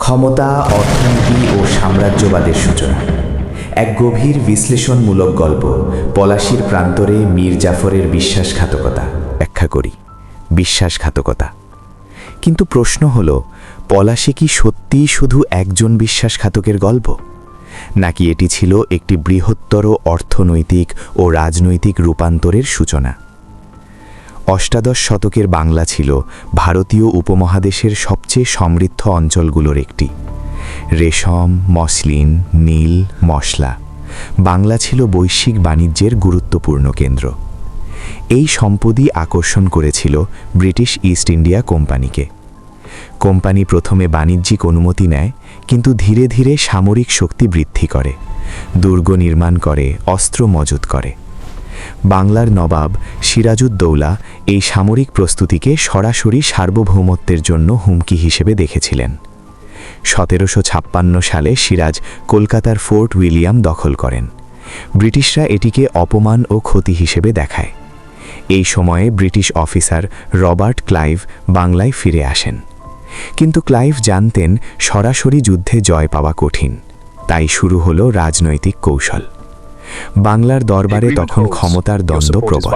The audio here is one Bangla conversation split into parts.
ক্ষমতা, অর্থনীতি ও সাম্রাজ্যবাদের সূচনা। এক গভীর বিশ্লেষণমূলক গল্প, পলাশীর প্রান্তরে মীর জাফরের বিশ্বাসঘাতকতা। ব্যাখ্যা করি। বিশ্বাসঘাতকতা। কিন্তু প্রশ্ন হল, পলাশী কি সত্যিই শুধু একজন বিশ্বাসঘাতকের গল্প, নাকি এটি ছিল একটি বৃহত্তর অর্থনৈতিক ও রাজনৈতিক রূপান্তরের সূচনা? অষ্টাদশ শতকের বাংলা ছিল ভারতীয় উপমহাদেশের সবচেয়ে সমৃদ্ধ অঞ্চলগুলোর একটি। রেশম, মসলিন, নীল, মশলা, বাংলা ছিল বৈশ্বিক বাণিজ্যের গুরুত্বপূর্ণ কেন্দ্র। এই সম্পদই আকর্ষণ করেছিল ব্রিটিশ ইস্ট ইন্ডিয়া কোম্পানিকে। কোম্পানি প্রথমে বাণিজ্যিক অনুমতি নেয়, কিন্তু ধীরে ধীরে সামরিক শক্তি বৃদ্ধি করে, দুর্গ নির্মাণ করে, অস্ত্র মজুত করে। বাংলার নবাব সিরাজউদ্দৌলা এই সামরিক প্রস্তুতিকে সরাসরি সার্বভৌমত্বের জন্য হুমকি হিসেবে দেখেছিলেন। 1756 সালে সিরাজ কলকাতার ফোর্ট উইলিয়াম দখল করেন। ব্রিটিশরা এটিকে অপমান ও ক্ষতি হিসেবে দেখায়। এই সময়ে ব্রিটিশ অফিসার রবার্ট ক্লাইভ বাংলায় ফিরে আসেন। কিন্তু ক্লাইভ জানতেন সরাসরি যুদ্ধে জয় পাওয়া কঠিন, তাই শুরু হলো রাজনৈতিক কৌশল। বাংলার দরবারে তখন ক্ষমতার দ্বন্দ্ব প্রবল।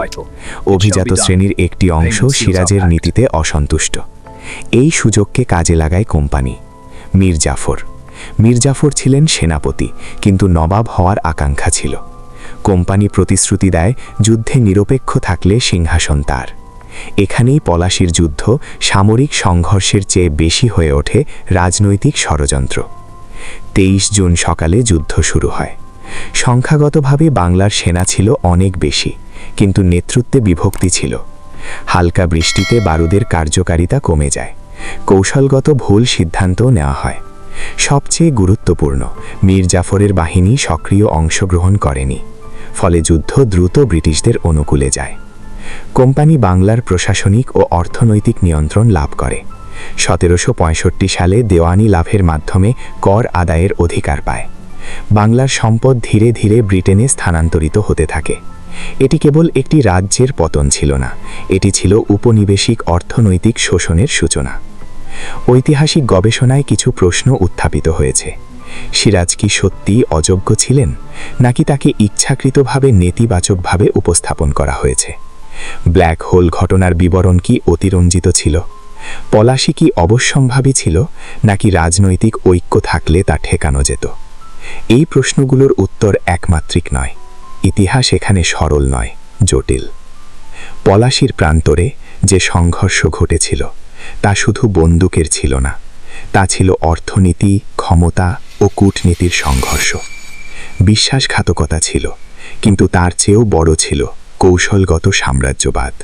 অভিজাত শ্রেণীর একটি অংশ সিরাজের নীতিতে অসন্তুষ্ট। এই সুযোগকে কাজে লাগায় কোম্পানি। মীর জাফর ছিলেন সেনাপতি, কিন্তু নবাব হওয়ার আকাঙ্ক্ষা ছিল। কোম্পানি প্রতিশ্রুতি দেয় যুদ্ধে নিরপেক্ষ থাকলে সিংহাসন তার। এখানেই পলাশীর যুদ্ধ সামরিক সংঘর্ষের চেয়ে বেশি হয়ে ওঠে রাজনৈতিক ষড়যন্ত্র। 23 জুন সকালে যুদ্ধ শুরু হয়। সংখ্যাগতভাবে বাংলার সেনা ছিল অনেক বেশি, কিন্তু নেতৃত্বে বিভক্তি ছিল। হালকা বৃষ্টিতে বারুদের কার্যকারিতা কমে যায়। কৌশলগত ভুল সিদ্ধান্তও নেওয়া হয়। সবচেয়ে গুরুত্বপূর্ণ, মীর জাফরের বাহিনী সক্রিয় অংশগ্রহণ করেনি, ফলে যুদ্ধ দ্রুত ব্রিটিশদের অনুকূলে যায়। কোম্পানি বাংলার প্রশাসনিক ও অর্থনৈতিক নিয়ন্ত্রণ লাভ করে। 1765 সালে দেওয়ানি লাভের মাধ্যমে কর আদায়ের অধিকার পায়। বাংলার সম্পদ ধীরে ধীরে ব্রিটেনে স্থানান্তরিত হতে থাকে। এটি কেবল একটি রাজ্যের পতন ছিল না, এটি ছিল উপনিবেশিক অর্থনৈতিক শোষণের সূচনা। ঐতিহাসিক গবেষণায় কিছু প্রশ্ন উত্থাপিত হয়েছে। সিরাজ কি সত্যিই অযোগ্য ছিলেন, নাকি তাকে ইচ্ছাকৃতভাবে নেতিবাচকভাবে উপস্থাপন করা হয়েছে? ব্ল্যাক হোল ঘটনার বিবরণ কি অতিরঞ্জিত ছিল? পলাশী কি অবশ্যম্ভাবী ছিল, নাকি রাজনৈতিক ঐক্য থাকলে তা ঠেকানো যেত? এই প্রশ্নগুলোর উত্তর একমাত্রিক নয়। ইতিহাস এখানে সরল নয়, জটিল। পলাশীর প্রান্তরে যে সংঘর্ষ ঘটেছিল তা শুধু বন্দুকের ছিল না, তা ছিল অর্থনীতি, ক্ষমতা ও কূটনীতির সংঘর্ষ। বিশ্বাসঘাতকতা ছিল, কিন্তু তার চেয়েও বড় ছিল কৌশলগত সাম্রাজ্যবাদ।